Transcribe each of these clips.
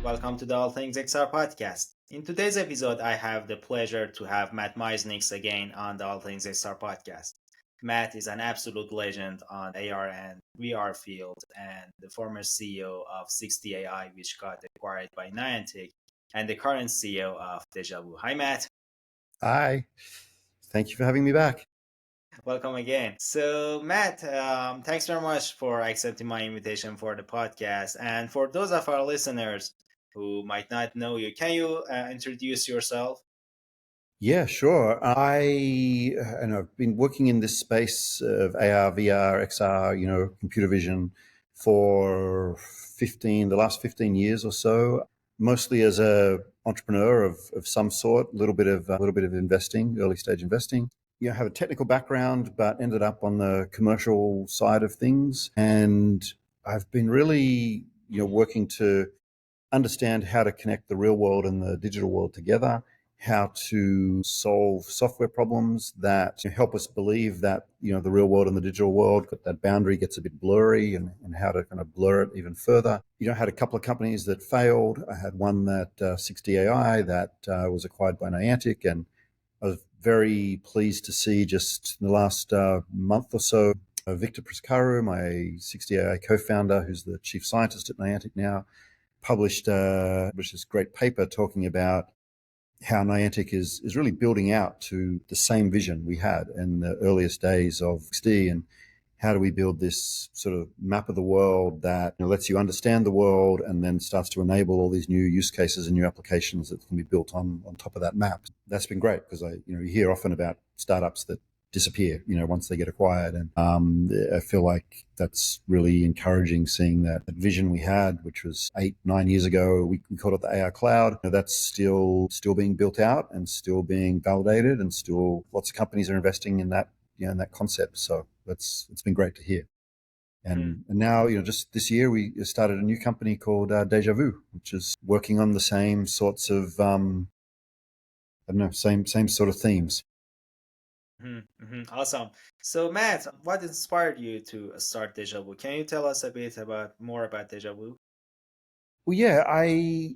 Welcome to the All Things XR podcast. In today's episode, I have the pleasure to have Matt Miesnieks again on the All Things XR podcast. Matt is an absolute legend on AR and VR field and the former CEO of 60 AI, which got acquired by Niantic, and the current CEO of Dejavu. Hi, Matt. Hi, thank you for having me back. Welcome again. So, Matt, thanks very much for accepting my invitation for the podcast. And for those of our listeners who might not know you, can you introduce yourself? Yeah, sure. And I've been working in this space of AR, VR, XR, computer vision for the last 15 years or so, mostly as a entrepreneur of some sort, a little bit of investing, early stage investing. I have a technical background, but ended up on the commercial side of things. And I've been really, working to understand how to connect the real world and the digital world together, how to solve software problems that help us believe that the real world and the digital world, that boundary gets a bit blurry, and how to kind of blur it even further. I had a couple of companies that failed. I had one that 60 AI that was acquired by Niantic, and I was very pleased to see just in the last month or so, Victor Priscaru, my 60 AI co-founder, who's the chief scientist at Niantic now, published this great paper talking about how Niantic is really building out to the same vision we had in the earliest days of XD, and how do we build this sort of map of the world that lets you understand the world and then starts to enable all these new use cases and new applications that can be built on top of that map. That's been great because you hear often about startups that disappear, once they get acquired. And I feel like that's really encouraging, seeing that vision we had, which was 8-9 years ago. We called it the AR cloud. That's still being built out and still being validated, and still lots of companies are investing in that, in that concept. So it's been great to hear. And now, just this year, we started a new company called Dejavu, which is working on the same sorts of, I don't know, same sort of themes. Awesome. So, Matt, what inspired you to start Dejavu? Can you tell us a bit more about Dejavu? Well, yeah, I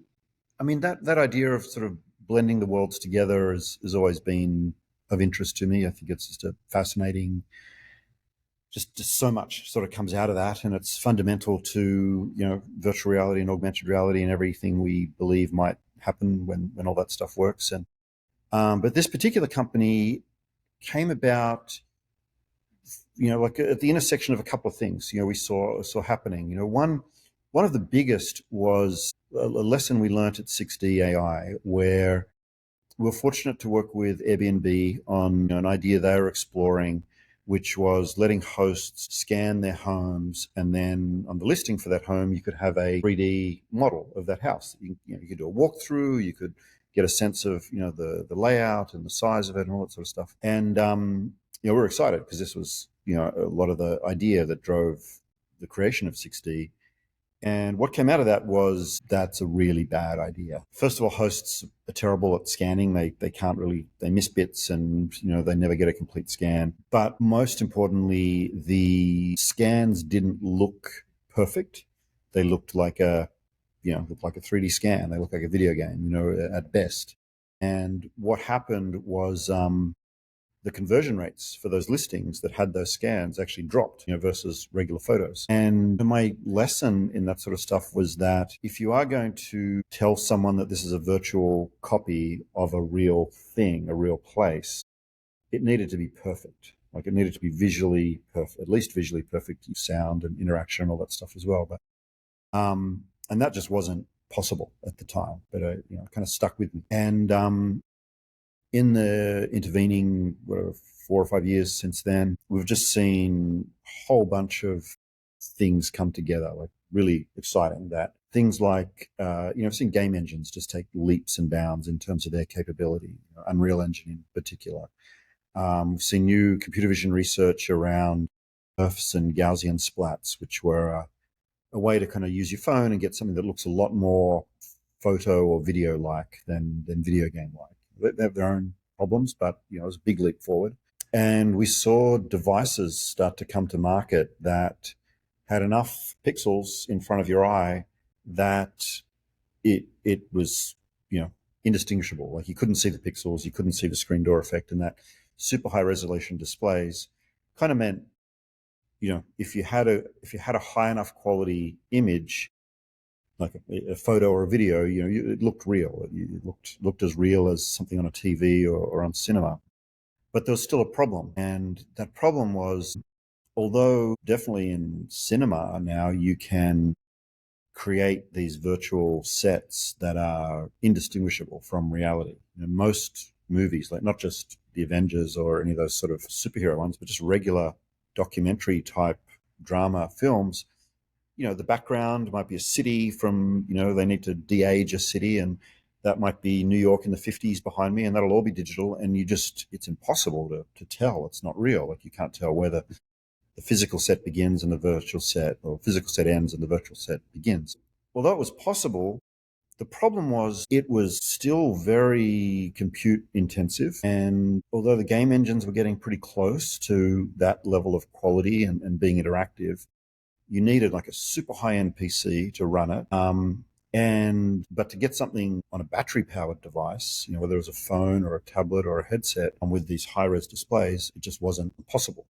mean that idea of sort of blending the worlds together has always been of interest to me. I think it's just a fascinating, just so much sort of comes out of that, and it's fundamental to virtual reality and augmented reality and everything we believe might happen when all that stuff works. And but this particular company came about, like at the intersection of a couple of things. We saw happening. One of the biggest was a lesson we learned at 6D AI, where we were fortunate to work with Airbnb on an idea they were exploring, which was letting hosts scan their homes, and then on the listing for that home, you could have a 3D model of that house. You could do a walkthrough, you could get a sense of the layout and the size of it and all that sort of stuff. And we're excited because this was a lot of the idea that drove the creation of 6D. And what came out of that was that's a really bad idea. First of all, hosts are terrible at scanning. They can't really, they miss bits, and they never get a complete scan. But most importantly, the scans didn't look perfect. They looked like looked like a 3D scan. They looked like a video game, at best. And what happened was the conversion rates for those listings that had those scans actually dropped, versus regular photos. And my lesson in that sort of stuff was that if you are going to tell someone that this is a virtual copy of a real thing, a real place, it needed to be perfect. Like, it needed to be visually perfect, at least visually perfect, sound and interaction and all that stuff as well. But and that just wasn't possible at the time. But kind of stuck with me. And in the intervening 4 or 5 years since then, we've just seen a whole bunch of things come together, like really exciting. That things like, I've seen game engines just take leaps and bounds in terms of their capability, Unreal Engine in particular. We've seen new computer vision research around earths and Gaussian splats, which were a way to kind of use your phone and get something that looks a lot more photo or video like than video game like. They have their own problems, but it was a big leap forward. And we saw devices start to come to market that had enough pixels in front of your eye that it was, you know, indistinguishable. Like you couldn't see the pixels, you couldn't see the screen door effect, and that super high resolution displays kind of meant, you know, if you had a high enough quality image, like a photo or a video, you know, it looked real. It looked as real as something on a TV or on cinema. But there was still a problem, and that problem was, although definitely in cinema now you can create these virtual sets that are indistinguishable from reality. You know, most movies, like not just the Avengers or any of those sort of superhero ones, but just regular documentary type drama films, you know, the background might be a city from, you know, they need to de-age a city, and that might be New York in the 50s behind me, and that'll all be digital, and it's impossible to tell. It's not real. Like you can't tell where the physical set begins and the virtual set, or physical set ends and the virtual set begins. Although it was possible, the problem was it was still very compute intensive. And although the game engines were getting pretty close to that level of quality and being interactive, you needed like a super high end PC to run it. But to get something on a battery powered device, you know, whether it was a phone or a tablet or a headset with these high res displays, it just wasn't possible.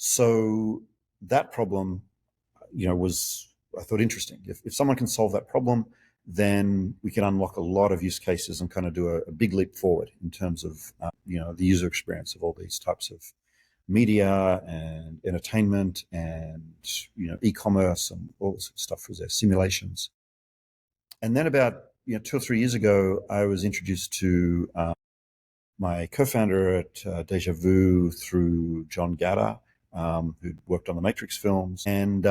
So that problem, you know, was, I thought, interesting. If someone can solve that problem, then we can unlock a lot of use cases and kind of do a big leap forward in terms of, you know, the user experience of all these types of media and entertainment and, you know, e-commerce and all this stuff was there, simulations. And then about, you know, 2 or 3 years ago, I was introduced to my co-founder at Dejavu through John Gatter, who worked on the Matrix films, and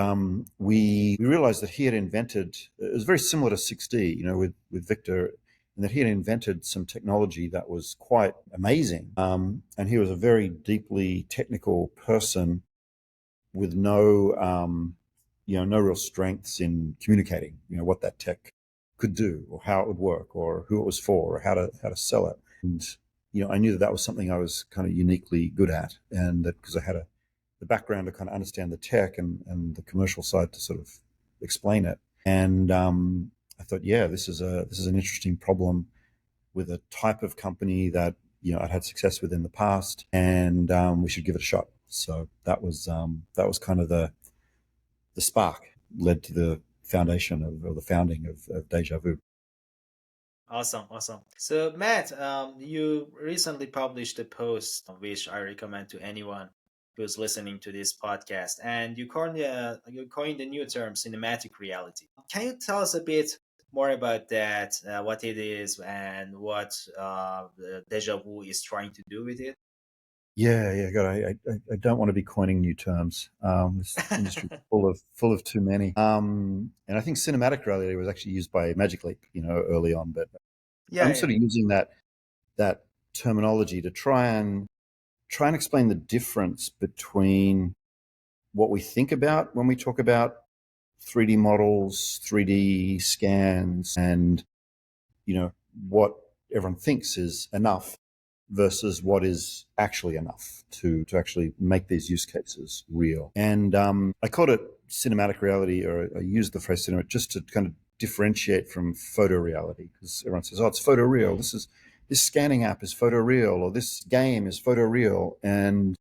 we realized that he had invented. It was very similar to 6D, you know, with Victor, and that he had invented some technology that was quite amazing. And he was a very deeply technical person with no real strengths in communicating, you know, what that tech could do or how it would work or who it was for or how to sell it. And you know, I knew that was something I was kind of uniquely good at, and that because I had the background to kind of understand the tech and the commercial side to sort of explain it. And I thought, yeah, this is an interesting problem with a type of company that, you know, I'd had success with in the past, and we should give it a shot. So that was kind of the spark led to the foundation or the founding of Deja Vu. Awesome, awesome. So, Matt, you recently published a post which I recommend to anyone who's listening to this podcast, and you coined the new term cinematic reality. Can you tell us a bit more about that, what it is, and what the Deja Vu is trying to do with it? Yeah, yeah. God, I don't want to be coining new terms. This industry is full of too many. And I think cinematic reality was actually used by Magic Leap, you know, early on. But Yeah, I'm yeah, sort of using that terminology to try and explain the difference between what we think about when we talk about 3D models, 3D scans, and, you know, what everyone thinks is enough versus what is actually enough to actually make these use cases real. And I called it cinematic reality, or I used the phrase cinema just to kind of differentiate from photo reality, because everyone says, "Oh, it's photo real. This scanning app is photo real, or this game is photo real," and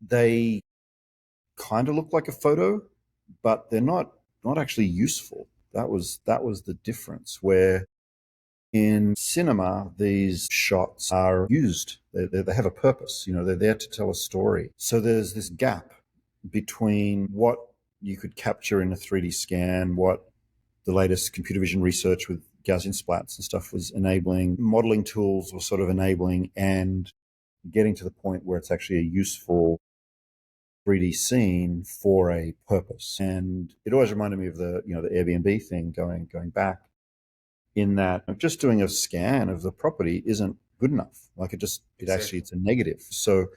they kind of look like a photo, but they're not actually useful. That was the difference. Where in cinema, these shots are used. They have a purpose. You know, they're there to tell a story. So there's this gap between what you could capture in a 3D scan, what the latest computer vision research with Gaussian splats and stuff was enabling, modeling tools were sort of enabling, and getting to the point where it's actually a useful 3D scene for a purpose. And it always reminded me of the Airbnb thing going back, in that just doing a scan of the property isn't good enough. Like exactly. it's a negative. So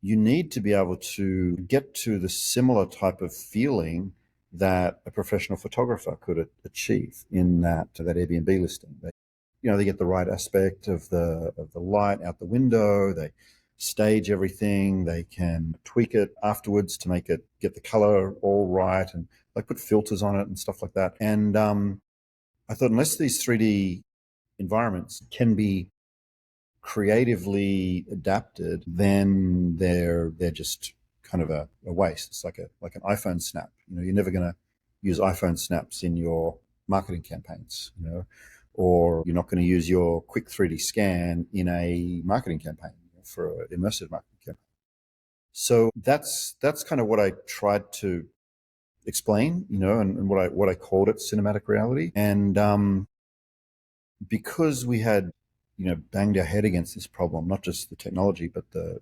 you need to be able to get to the similar type of feeling that a professional photographer could achieve in that Airbnb listing. They get the right aspect of the light out the window. They stage everything. They can tweak it afterwards to make it get the color all right, and like put filters on it and stuff like that. And I thought unless these 3D environments can be creatively adapted, then they're just kind of a waste. It's like an iPhone snap. You're never going to use iPhone snaps in your marketing campaigns. Or you're not going to use your quick 3D scan in a marketing campaign for an immersive marketing campaign. So that's kind of what I tried to explain, and what I called it cinematic reality. And because we had banged our head against this problem, not just the technology but the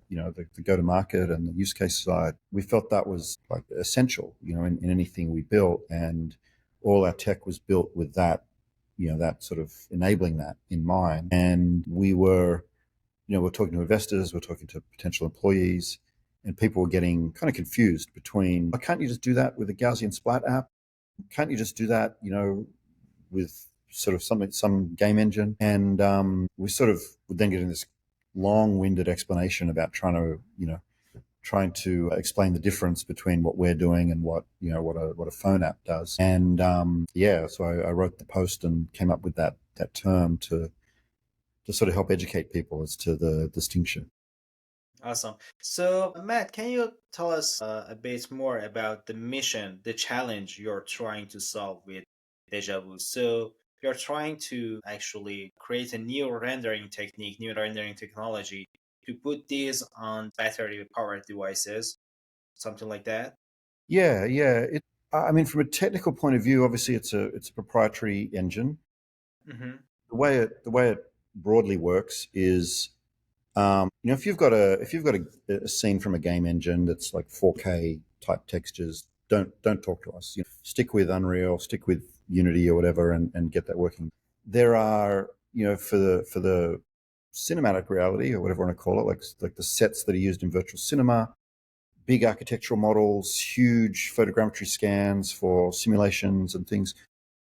go to market and the use case side, we felt that was like essential in anything we built. And all our tech was built with that, that sort of enabling that in mind. And we're talking to investors, we're talking to potential employees, and people were getting kind of confused between, "Oh, can't you just do that with a Gaussian splat app? Can't you just do that with sort of some game engine?" And we sort of would then get in this long-winded explanation about trying to explain the difference between what we're doing and what a phone app does. And so I wrote the post and came up with that term to sort of help educate people as to the distinction. Awesome. So, Matt, can you tell us a bit more about the mission, the challenge you're trying to solve with Dejavu? So, you're trying to actually create a new rendering technique, new rendering technology to put these on battery powered devices, something like that? Yeah, yeah. I mean, from a technical point of view, obviously it's a proprietary engine. Mm-hmm. The way it broadly works is, if you've got a scene from a game engine that's like 4K type textures, don't talk to us. Stick with Unreal, stick with Unity or whatever, and get that working. There are, for the cinematic reality or whatever you want to call it, like the sets that are used in virtual cinema, big architectural models, huge photogrammetry scans for simulations and things.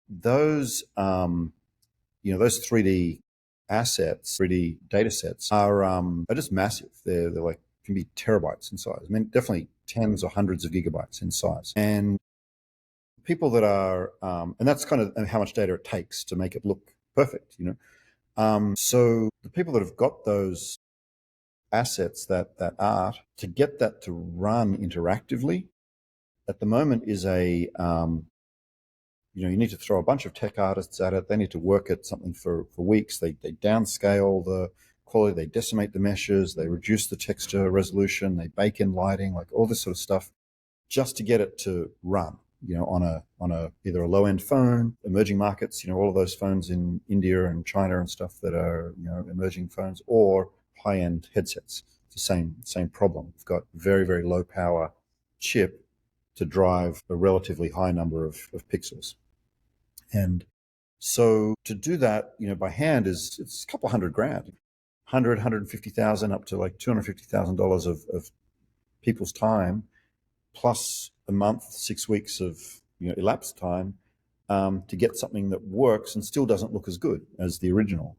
Those 3D assets, 3D data sets are just massive. They're like can be terabytes in size. I mean, definitely tens or hundreds of gigabytes in size. And people that are, and that's kind of how much data it takes to make it look perfect. So the people that have got those assets, that art, to get that to run interactively at the moment is you need to throw a bunch of tech artists at it. They need to work at something for weeks. They downscale the quality, they decimate the meshes, they reduce the texture resolution, they bake in lighting, like all this sort of stuff, just to get it to run. On a either a low end phone, emerging markets, all of those phones in India and China and stuff that are emerging phones, or high end headsets. It's the same problem. We've got very very low power chip to drive a relatively high number of pixels. And so to do that, by hand it's a couple hundred grand, 150,000 up to like $250,000 of people's time, plus a month, 6 weeks of elapsed time, to get something that works and still doesn't look as good as the original.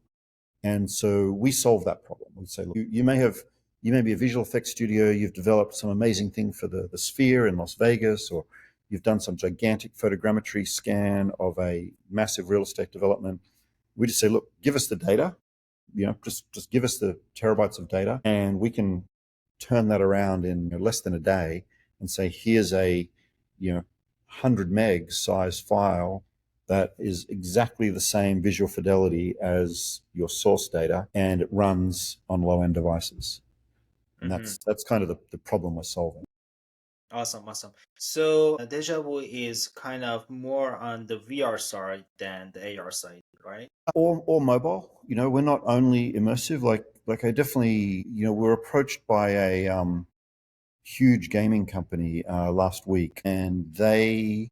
And so we solve that problem. We say, look, you may be a visual effects studio, you've developed some amazing thing for the Sphere in Las Vegas, or you've done some gigantic photogrammetry scan of a massive real estate development. We just say, look, give us the data, just give us the terabytes of data, and we can turn that around in less than a day and say, here's a 100 meg size file that is exactly the same visual fidelity as your source data, and it runs on low end devices. And Mm-hmm. that's kind of the problem we're solving. Awesome, awesome. So Deja Vu is kind of more on the VR side than the AR side, right? Or mobile. We're not only immersive. Like I definitely, we're approached by a huge gaming company last week, and they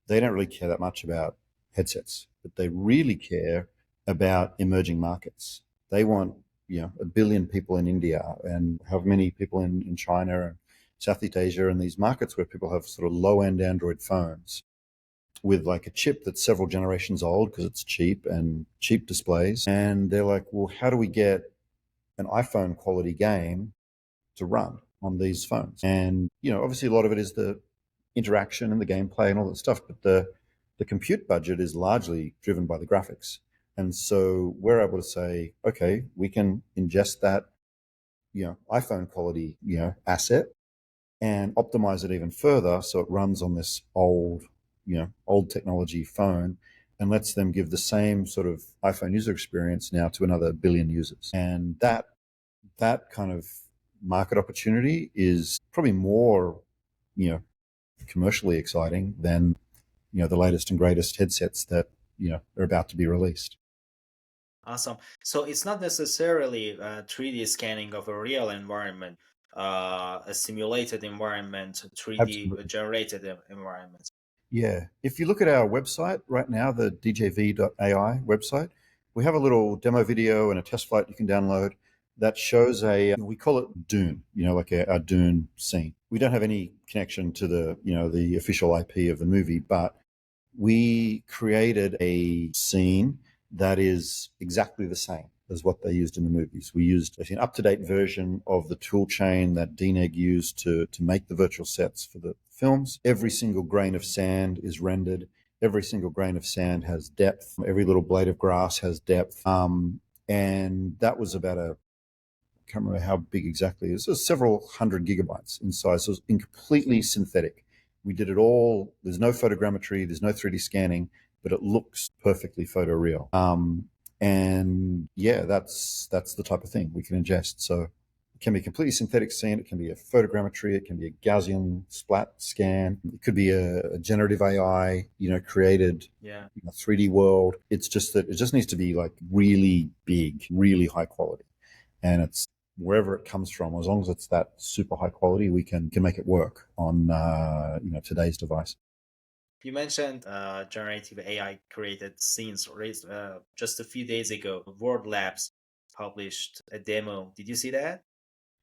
don't really care that much about headsets, but they really care about emerging markets. They want, 1 billion people in India and however many people in China and Southeast Asia, and these markets where people have sort of low end Android phones with like a chip that's several generations old because it's cheap and cheap displays. And they're like, well, how do we get an iPhone quality game to run on these phones? And, obviously a lot of it is the interaction and the gameplay and all that stuff, but The compute budget is largely driven by the graphics. And so we're able to say, okay, we can ingest that, iPhone quality, asset and optimize it even further so it runs on this old technology phone and lets them give the same sort of iPhone user experience now to another billion users. And that kind of market opportunity is probably more, you know, commercially exciting than, the latest and greatest headsets that, are about to be released. Awesome. So it's not necessarily 3D scanning of a real environment, a simulated environment, 3D Absolutely. generated environment. Yeah. If you look at our website right now, the dejavu.ai website, we have a little demo video and a test flight you can download that shows we call it Dune, like a Dune scene. We don't have any connection to the official IP of the movie, but we created a scene that is exactly the same as what they used in the movies. We used an up-to-date version of the tool chain that DNEG used to make the virtual sets for the films. Every single grain of sand is rendered. Every single grain of sand has depth. Every little blade of grass has depth. And that was about I can't remember how big exactly it was several hundred gigabytes in size. So it was completely synthetic. We did it all. There's no photogrammetry, there's no 3D scanning, but it looks perfectly photoreal. And yeah, that's the type of thing we can ingest. So it can be a completely synthetic scene. It can be a photogrammetry. It can be a Gaussian splat scan. It could be a generative AI, created Yeah. 3D world. It's just that it just needs to be like really big, really high quality. And it's wherever it comes from, as long as it's that super high quality, we can make it work on today's device. You mentioned generative AI created scenes. Just a few days ago, Word Labs published a demo. Did you see that?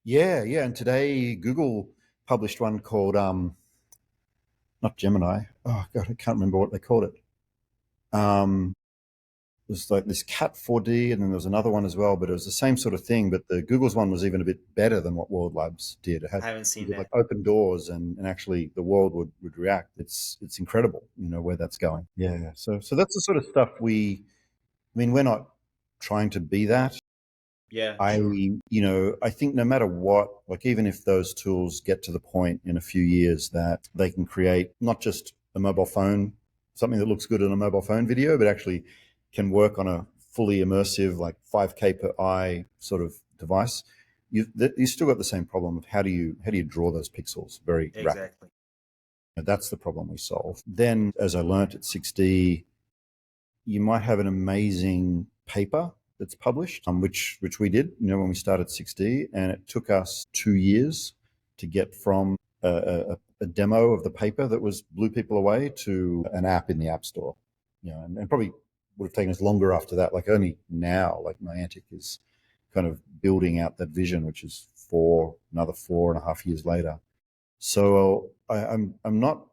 Yeah, yeah. And today Google published one called not Gemini. Oh god, I can't remember what they called it. It was like this Cat 4D, and then there was another one as well, but it was the same sort of thing. But the Google's one was even a bit better than what World Labs did. It had I haven't you seen could like that. open doors, and actually the world would react. It's incredible, where that's going. Yeah. So that's the sort of stuff I mean, we're not trying to be that. Yeah, I, sure. I think no matter what, like even if those tools get to the point in a few years that they can create not just a mobile phone, something that looks good in a mobile phone video, but actually can work on a fully immersive, like 5K per eye sort of device, you still got the same problem of how do you draw those pixels very rapidly. Exactly. And that's the problem we solve. Then, as I learned at 6D, you might have an amazing paper that's published, which we did, when we started 6D, and it took us 2 years to get from a demo of the paper that was blew people away to an app in the App Store, and probably would have taken us longer after that. Like only now, like Niantic is kind of building out that vision, which is another 4.5 years later. So I'm not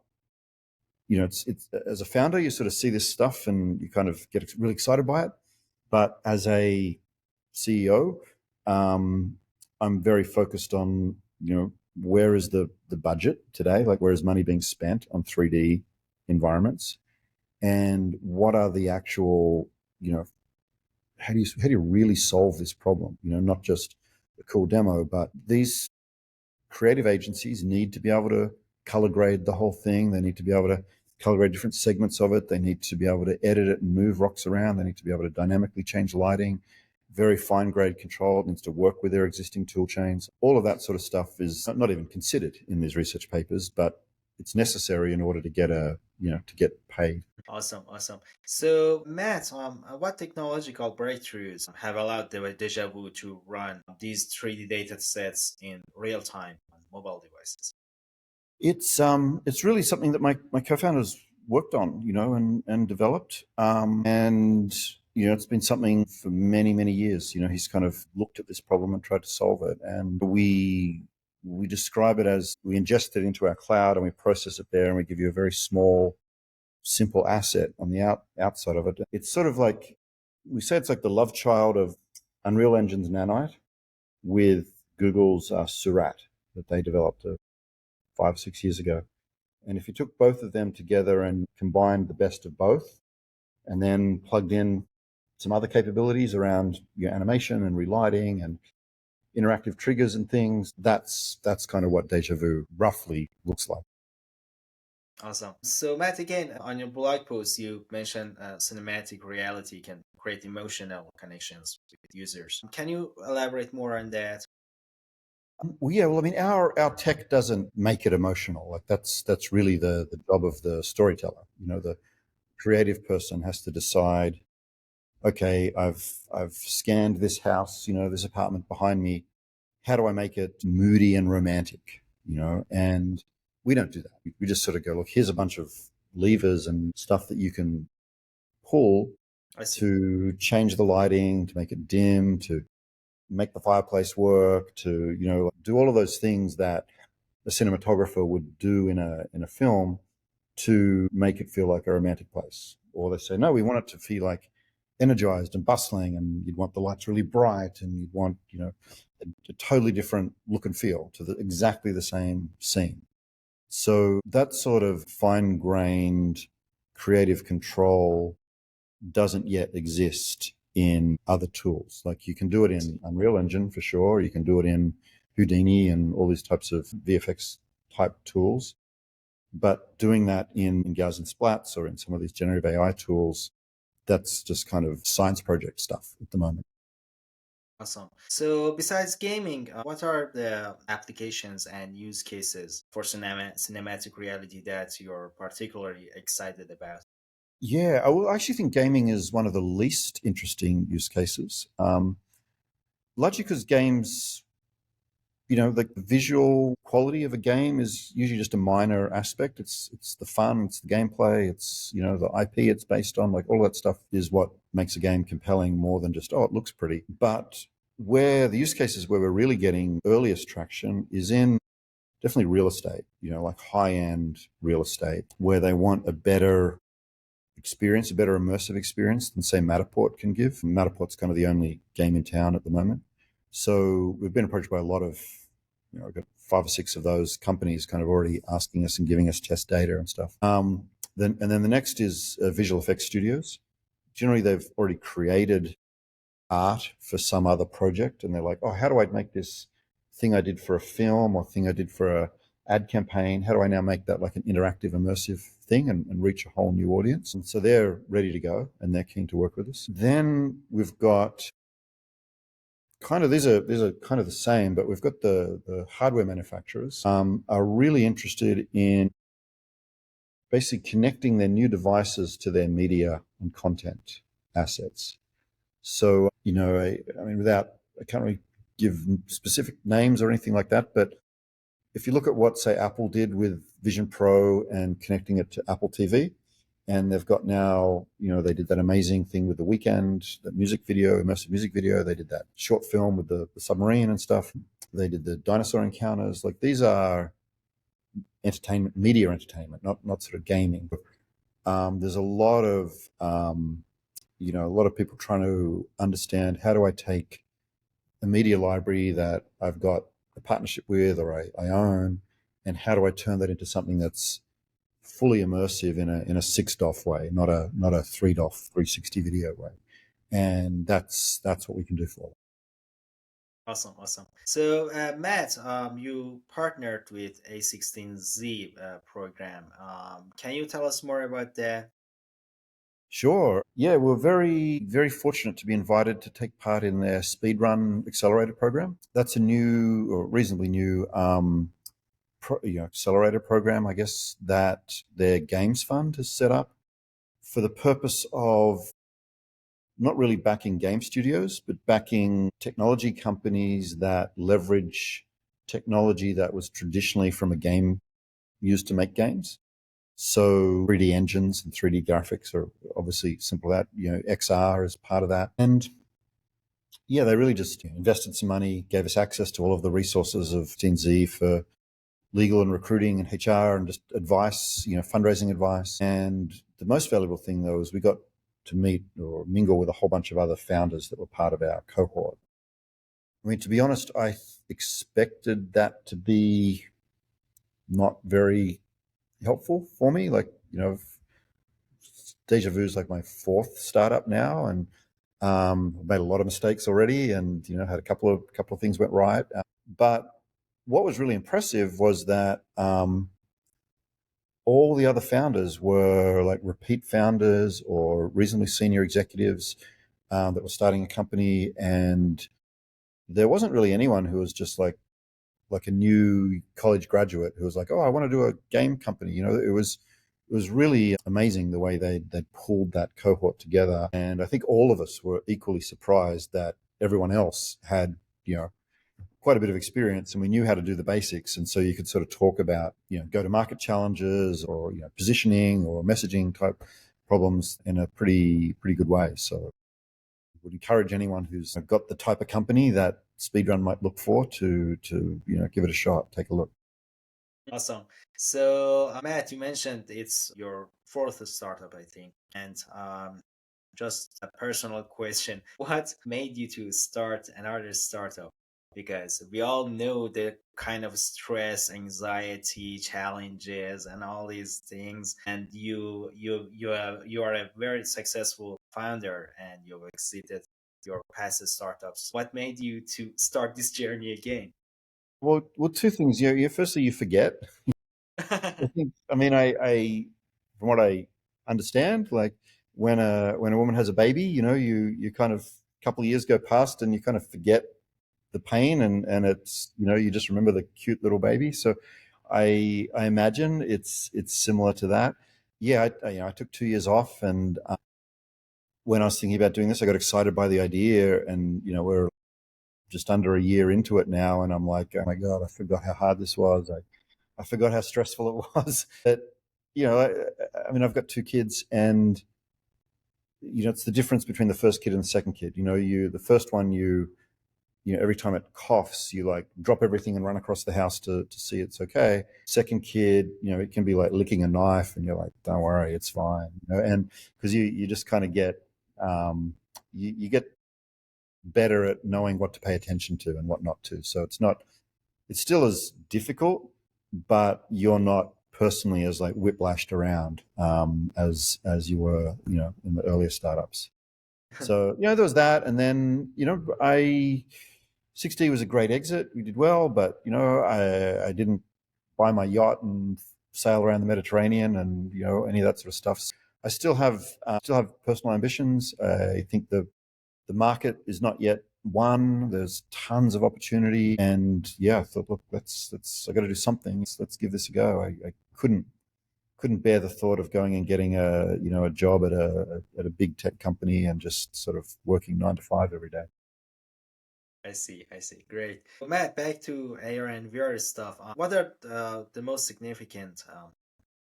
it's as a founder, you sort of see this stuff and you kind of get really excited by it. But as a CEO, I'm very focused on, where is the budget today? Like, where is money being spent on 3D environments? And what are the actual, how do you really solve this problem? Not just a cool demo, but these creative agencies need to be able to color grade the whole thing. They need to be able to color grade different segments of it. They need to be able to edit it and move rocks around. They need to be able to dynamically change lighting, very fine grade control. It needs to work with their existing tool chains. All of that sort of stuff is not even considered in these research papers, but it's necessary in order to get paid. Awesome, awesome. So, Matt, what technological breakthroughs have allowed the Dejavu to run these 3D data sets in real time on mobile devices? It's really something that my co-founders worked on, and developed. And it's been something for many years. He's kind of looked at this problem and tried to solve it. And we describe it as we ingest it into our cloud and we process it there and we give you a very small, simple asset on the outside of it. It's sort of like we say it's like the love child of Unreal Engine's Nanite with Google's Surat that they developed 5 or 6 years ago. And if you took both of them together and combined the best of both, and then plugged in some other capabilities around your animation and relighting and interactive triggers and things, that's kind of what deja vu roughly looks like. Awesome. So, Matt, again, on your blog post, you mentioned cinematic reality can create emotional connections with users. Can you elaborate more on that? Well, yeah. Well, I mean, our tech doesn't make it emotional. Like that's really the job of the storyteller. You know, the creative person has to decide. Okay, I've scanned this house. You know, this apartment behind me. How do I make it moody and romantic? You know, and we don't do that. We just sort of go, look, here's a bunch of levers and stuff that you can pull I see. to change the lighting, to make it dim, to make the fireplace work, to do all of those things that a cinematographer would do in a film to make it feel like a romantic place. Or they say, no, we want it to feel like energized and bustling, and you'd want the lights really bright, and you'd want a totally different look and feel to exactly the same scene. So that sort of fine-grained creative control doesn't yet exist in other tools. Like you can do it I see. in Unreal Engine for sure. You can do it in Houdini and all these types of VFX type tools. But doing that in Gaussian splats or in some of these generative AI tools, that's just kind of science project stuff at the moment. Awesome. So, besides gaming, what are the applications and use cases for cinematic reality that you're particularly excited about? Yeah, I actually think gaming is one of the least interesting use cases. Largely because games, like the visual quality of a game is usually just a minor aspect. It's the fun, it's the gameplay, it's the IP it's based on. Like all that stuff is what makes a game compelling more than just it looks pretty. But where the use cases where we're really getting earliest traction is in definitely real estate. Like high end real estate where they want a better experience, a better immersive experience than say Matterport can give. Matterport's kind of the only game in town at the moment. So we've been approached by a lot of, I've got 5 or 6 of those companies kind of already asking us and giving us test data and stuff. Then the next is visual effects studios. Generally, they've already created art for some other project, and they're like, oh, how do I make this thing I did for a film or thing I did for a ad campaign? How do I now make that like an interactive, immersive thing and reach a whole new audience? And so they're ready to go and they're keen to work with us. Then we've got kind of these are kind of the same, but we've got the hardware manufacturers are really interested in basically connecting their new devices to their media and content assets. So, I mean, I can't really give specific names or anything like that, but if you look at what, say, Apple did with Vision Pro and connecting it to Apple TV, and they've got now, they did that amazing thing with The Weeknd, that music video, immersive music video. They did that short film with the submarine and stuff. They did the dinosaur encounters. Like these are entertainment, media entertainment, not sort of gaming. There's a lot of people trying to understand how do I take a media library that I've got a partnership with or I own, and how do I turn that into something that's fully immersive in a 6 DOF way, not a 3 DOF 360 video way. And that's what we can do for them. Awesome, awesome. So, Matt, you partnered with A16Z program. Can you tell us more about that? Sure. Yeah, we're very, very fortunate to be invited to take part in their Speedrun Accelerator program. That's a new or reasonably new accelerator program, I guess, that their games fund has set up for the purpose of not really backing game studios, but backing technology companies that leverage technology that was traditionally from a game used to make games. So 3D engines and 3D graphics are obviously simple. That XR is part of that, and yeah, they really just invested some money, gave us access to all of the resources of TNZ for legal and recruiting and HR and just advice, fundraising advice. And the most valuable thing though is we got to meet or mingle with a whole bunch of other founders that were part of our cohort. I mean, to be honest, I expected that to be not very helpful for me. Like, dejavu is like my fourth startup now, and I've made a lot of mistakes already, and had a couple of things went right. But what was really impressive was that all the other founders were like repeat founders or reasonably senior executives that were starting a company, and there wasn't really anyone who was just like a new college graduate who was like, "Oh, I want to do a game company." It was really amazing the way they pulled that cohort together, and I think all of us were equally surprised that everyone else had you know quite a bit of experience, and we knew how to do the basics, and so you could sort of talk about go to market challenges or positioning or messaging type problems in a pretty good way. So would encourage anyone who's got the type of company that speedrun might look for to give it a shot, take a look. Awesome. So, Matt, you mentioned it's your fourth startup, I think. And just a personal question. What made you to start another startup? Because we all know the kind of stress, anxiety, challenges, and all these things. And you are a very successful founder, and you've exceeded your past startups. What made you to start this journey again? Well, two things. Firstly, you forget. I think. I mean, from what I understand, like when a woman has a baby, you kind of a couple of years go past and you kind of forget the pain, and it's you just remember the cute little baby. So I imagine it's similar to that. Yeah, I took 2 years off, and when I was thinking about doing this, I got excited by the idea, and we're just under a year into it now, and I'm like, oh my god, I forgot how hard this was. I forgot how stressful it was. But I mean, I've got two kids, and it's the difference between the first kid and the second kid. The first one, every time it coughs, you like drop everything and run across the house to see it's okay. Second kid, it can be like licking a knife, and you're like, don't worry, it's fine. And because you just kind of get you get better at knowing what to pay attention to and what not to. So it's still as difficult, but you're not personally as like whiplashed around as you were, in the earlier startups. So there was that, and then I 6D was a great exit. We did well, but I didn't buy my yacht and sail around the Mediterranean and any of that sort of stuff. I still have personal ambitions. I think the market is not yet won. There's tons of opportunity, and yeah, I thought, look, let's I got to do something. Let's give this a go. I couldn't bear the thought of going and getting a job at a big tech company and just sort of working 9 to 5 every day. I see. I see. Great. Well, Matt, back to AR and VR stuff. What are the most significant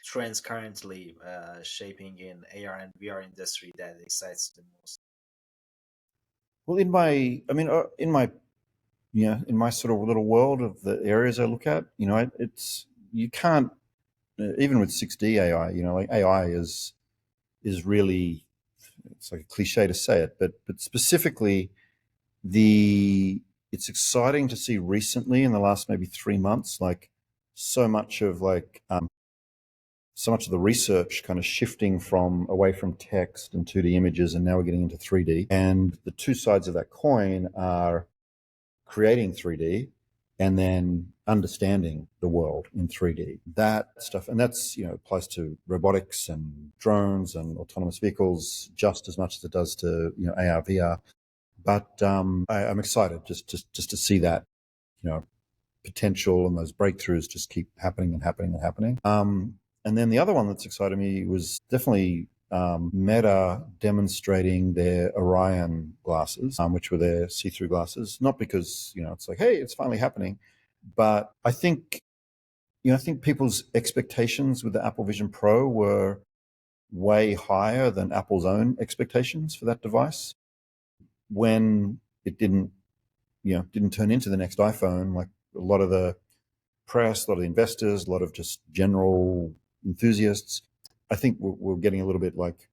trends currently shaping in AR and VR industry that excites you the most? Well, in my sort of little world of the areas I look at, it's you can't even with 6D AI, like AI is really, it's like a cliche to say it, but specifically the it's exciting to see recently in the last maybe 3 months, like so much of like so much of the research kind of shifting from away from text and 2D images, and now we're getting into 3D. And the two sides of that coin are creating 3D and then understanding the world in 3D. That stuff, and that's applies to robotics and drones and autonomous vehicles just as much as it does to AR VR. But I'm excited just to see that potential and those breakthroughs just keep happening and happening and happening. And then the other one that's excited me was definitely Meta demonstrating their Orion glasses, which were their see-through glasses. Not because it's like, hey, it's finally happening, but I think people's expectations with the Apple Vision Pro were way higher than Apple's own expectations for that device. When it didn't turn into the next iPhone, like a lot of the press, a lot of the investors, a lot of just general enthusiasts, I think we're getting a little bit like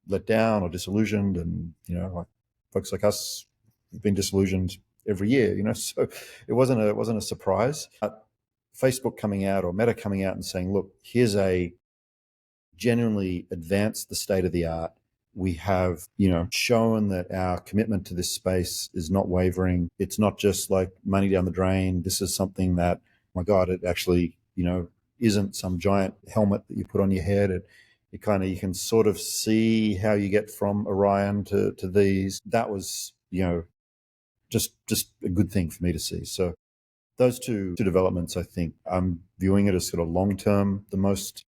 let down or disillusioned, and like folks like us have been disillusioned every year. So it wasn't a surprise. But Facebook coming out or Meta coming out and saying, look, here's a genuinely advanced the state of the art. We have, shown that our commitment to this space is not wavering. It's not just like money down the drain. This is something that, oh my God, it actually, isn't some giant helmet that you put on your head. It kind of, you can sort of see how you get from Orion to these. That was, just a good thing for me to see. So those two developments, I think I'm viewing it as sort of long term, the most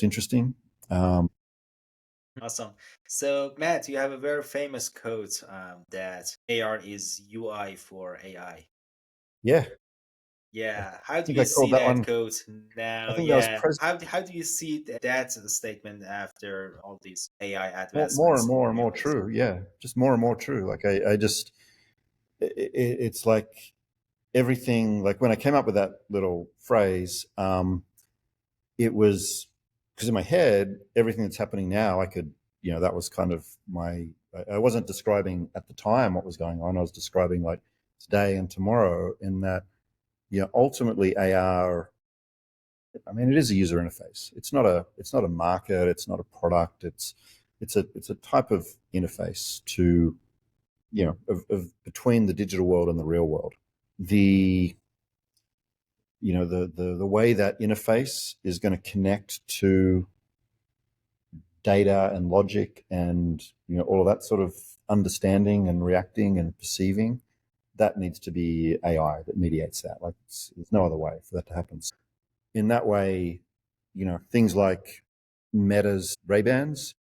interesting. Awesome. So, Matt, you have a very famous quote that AR is UI for AI. Yeah, I Yeah. How do think you I called see that that one. quote I now? think that was Yeah. How do you see that statement after all these AI more and advancements more and more nowadays? true. Yeah, just more and more true. Like I just, it's like everything. Like when I came up with that little phrase, it was because in my head, everything that's happening now, I could, that was kind of my. I wasn't describing at the time what was going on. I was describing like today and tomorrow. In that, ultimately AR. I mean, it is a user interface. It's not a market. It's not a product. It's a type of interface to, of between the digital world and the real world. The the way that interface is going to connect to data and logic and all of that sort of understanding and reacting and perceiving, that needs to be AI that mediates that. Like there's no other way for that to happen. In that way, things like Meta's Ray-Bans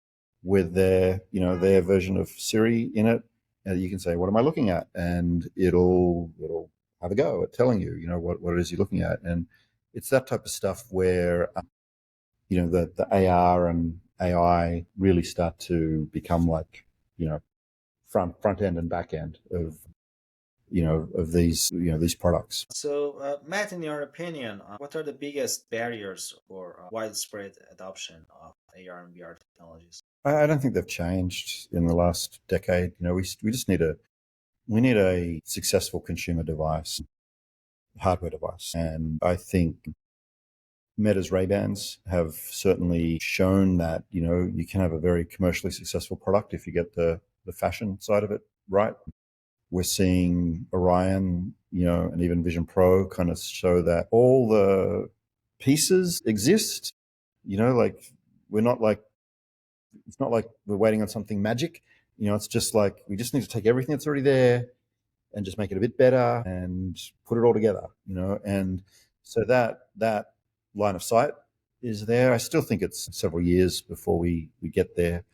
with their version of Siri in it, you can say, "What am I looking at?" and it'll have a go at telling you, what it is you're looking at, and it's that type of stuff where the AR and AI really start to become like front end and back end of of these products. So, Matt, in your opinion, what are the biggest barriers for widespread adoption of AR and VR technologies? I don't think they've changed in the last decade. We just need a successful consumer device, hardware device, and I think Meta's Ray-Bans have certainly shown that you can have a very commercially successful product if you get the fashion side of it right. We're seeing Orion, and even Vision Pro kind of show that all the pieces exist. Like we're not like it's not like we're waiting on something magic. It's just like we just need to take everything that's already there and just make it a bit better and put it all together. And so that line of sight is there. I still think it's several years before we get there,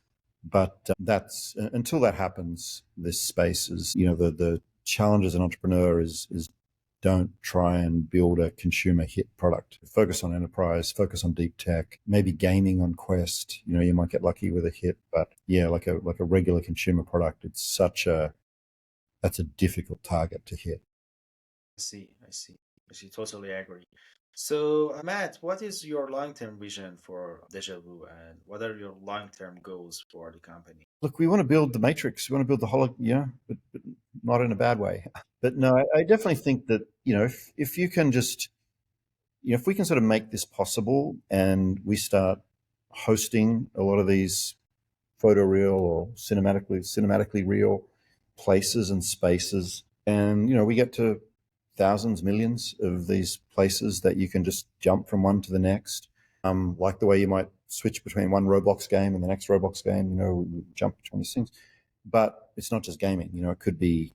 but that's until that happens. This space is the challenge as an entrepreneur is don't try and build a consumer hit product. Focus on enterprise, focus on deep tech, maybe gaming on Quest. You might get lucky with a hit, but yeah, like a regular consumer product, that's a difficult target to hit. I see, I see, I see. Totally agree. So, Matt, what is your long-term vision for Dejavu, and what are your long-term goals for the company? Look, we want to build the matrix. We want to build the whole, but not in a bad way. But no, I definitely think that, if you can just, if we can sort of make this possible and we start hosting a lot of these photoreal or cinematically real places and spaces, and we get to thousands, millions of these places that you can just jump from one to the next, like the way you might switch between one Roblox game and the next Roblox game, jump between these things. But it's not just gaming. It could be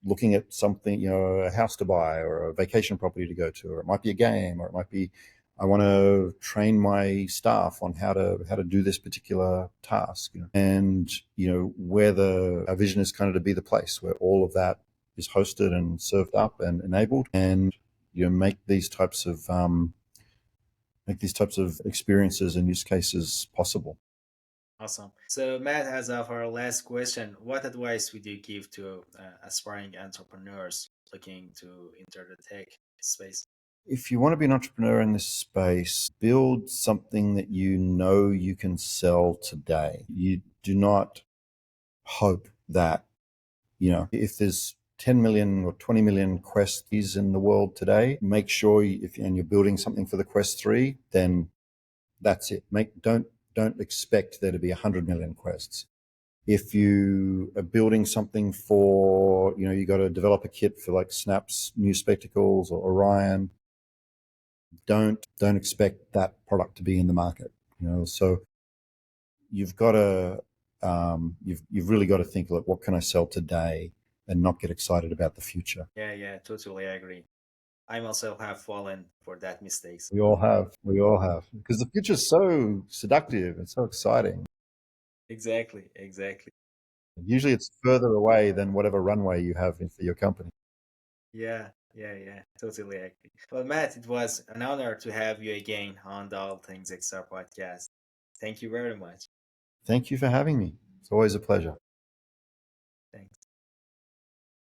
looking at something, a house to buy or a vacation property to go to, or it might be a game, or it might be I want to train my staff on how to do this particular task, and where our vision is kind of to be the place where all of that is hosted and served up and enabled, and make these types of experiences and use cases possible. Awesome. So, Matt, as of our last question, what advice would you give to aspiring entrepreneurs looking to enter the tech space? If you want to be an entrepreneur in this space, build something that you can sell today. You do not hope that, if there's 10 million or 20 million Quests in the world today. Make sure if and you're building something for the Quest 3, then that's it. Don't expect there to be 100 million Quests. If you are building something for, you got to develop a kit for like Snap's new spectacles or Orion, don't expect that product to be in the market. So you've got to you've really got to think, like, what can I sell today, and not get excited about the future. Yeah, yeah, totally agree. I myself have fallen for that mistakes. We all have, because the future's so seductive and so exciting. Exactly, exactly. Usually it's further away than whatever runway you have for your company. Yeah, yeah, yeah, totally agree. Well, Matt, it was an honor to have you again on the All Things XR podcast. Thank you very much. Thank you for having me. It's always a pleasure.